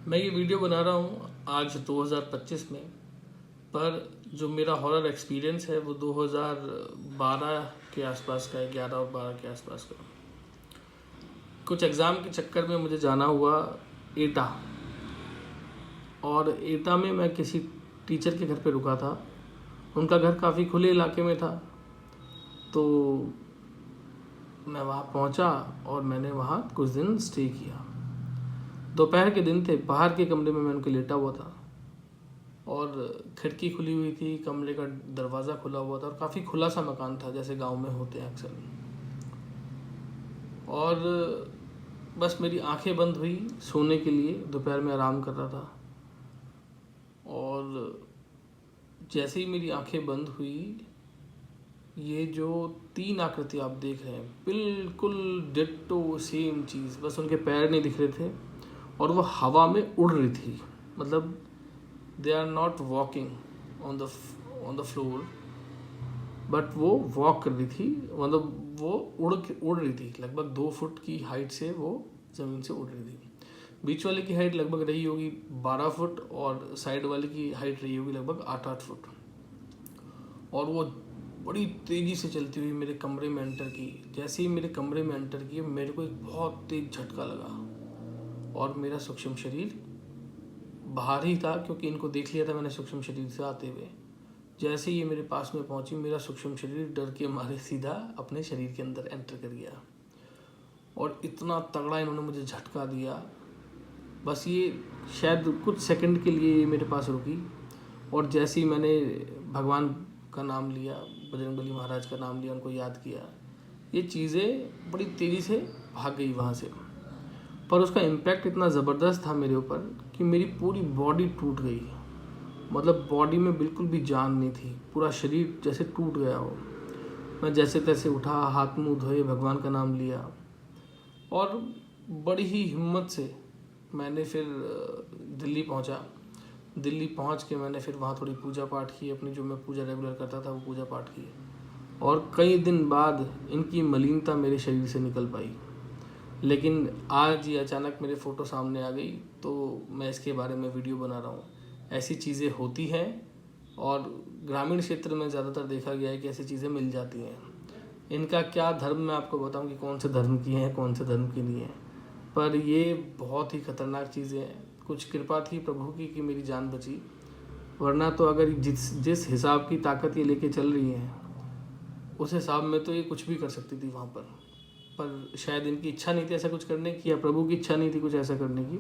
मैं ये वीडियो बना रहा हूँ आज 2025 में, पर जो मेरा हॉरर एक्सपीरियंस है वो 2012 के आसपास का है, 11 और 12 के आसपास का। कुछ एग्ज़ाम के चक्कर में मुझे जाना हुआ एटा, और एटा में मैं किसी टीचर के घर पे रुका था। उनका घर काफ़ी खुले इलाके में था, तो मैं वहाँ पहुँचा और मैंने वहाँ कुछ दिन स्टे किया। दोपहर के दिन थे, बाहर के कमरे में मैं उनके लेटा हुआ था और खिड़की खुली हुई थी, कमरे का दरवाज़ा खुला हुआ था और काफ़ी खुला सा मकान था जैसे गांव में होते हैं अक्सर। और बस मेरी आंखें बंद हुई सोने के लिए, दोपहर में आराम कर रहा था। और जैसे ही मेरी आंखें बंद हुई, ये जो 3 आकृति आप देख रहे हैं बिल्कुल डिट्टो सेम चीज़, बस उनके पैर नहीं दिख रहे थे और वो हवा में उड़ रही थी। मतलब they are not walking on the floor, but वो वॉक कर रही थी। मतलब वो उड़ रही थी, लगभग 2 फुट की हाइट से वो ज़मीन से उड़ रही थी। बीच वाले की हाइट लगभग रही होगी 12 फुट और साइड वाले की हाइट रही होगी लगभग 8-8 फुट। और वो बड़ी तेज़ी से चलती हुई मेरे कमरे में एंटर की। जैसे ही मेरे कमरे में एंटर की, मेरे को एक बहुत तेज झटका लगा और मेरा सूक्ष्म शरीर बाहर ही था, क्योंकि इनको देख लिया था मैंने सूक्ष्म शरीर से आते हुए। जैसे ही ये मेरे पास में पहुंची, मेरा सूक्ष्म शरीर डर के मारे सीधा अपने शरीर के अंदर एंटर कर गया और इतना तगड़ा इन्होंने मुझे झटका दिया। बस ये शायद कुछ सेकंड के लिए मेरे पास रुकी, और जैसे ही मैंने भगवान का नाम लिया, बजरंगबली महाराज का नाम लिया, उनको याद किया, ये चीज़ें बड़ी तेज़ी से भाग गई वहाँ से। पर उसका इम्पैक्ट इतना ज़बरदस्त था मेरे ऊपर कि मेरी पूरी बॉडी टूट गई। मतलब बॉडी में बिल्कुल भी जान नहीं थी, पूरा शरीर जैसे टूट गया हो। मैं जैसे तैसे उठा, हाथ मुंह धोए, भगवान का नाम लिया और बड़ी ही हिम्मत से मैंने फिर दिल्ली पहुंचा। दिल्ली पहुंच के मैंने फिर वहाँ थोड़ी पूजा पाठ की, अपनी जो मैं पूजा रेगुलर करता था वो पूजा पाठ की, और कई दिन बाद इनकी मलिनता मेरे शरीर से निकल पाई। लेकिन आज ये अचानक मेरे फ़ोटो सामने आ गई, तो मैं इसके बारे में वीडियो बना रहा हूँ। ऐसी चीज़ें होती हैं और ग्रामीण क्षेत्र में ज़्यादातर देखा गया है कि ऐसी चीज़ें मिल जाती हैं। इनका क्या धर्म मैं आपको बताऊँ कि कौन से धर्म की हैं, कौन से धर्म की नहीं है, पर ये बहुत ही खतरनाक चीज़ें हैं। कुछ कृपा थी प्रभु की कि मेरी जान बची, वरना तो अगर जिस हिसाब की ताकत ये लेके चल रही है, उस हिसाब में तो ये कुछ भी कर सकती थी वहाँ पर शायद इनकी इच्छा नहीं थी ऐसा कुछ करने की, या प्रभु की इच्छा नहीं थी कुछ ऐसा करने की।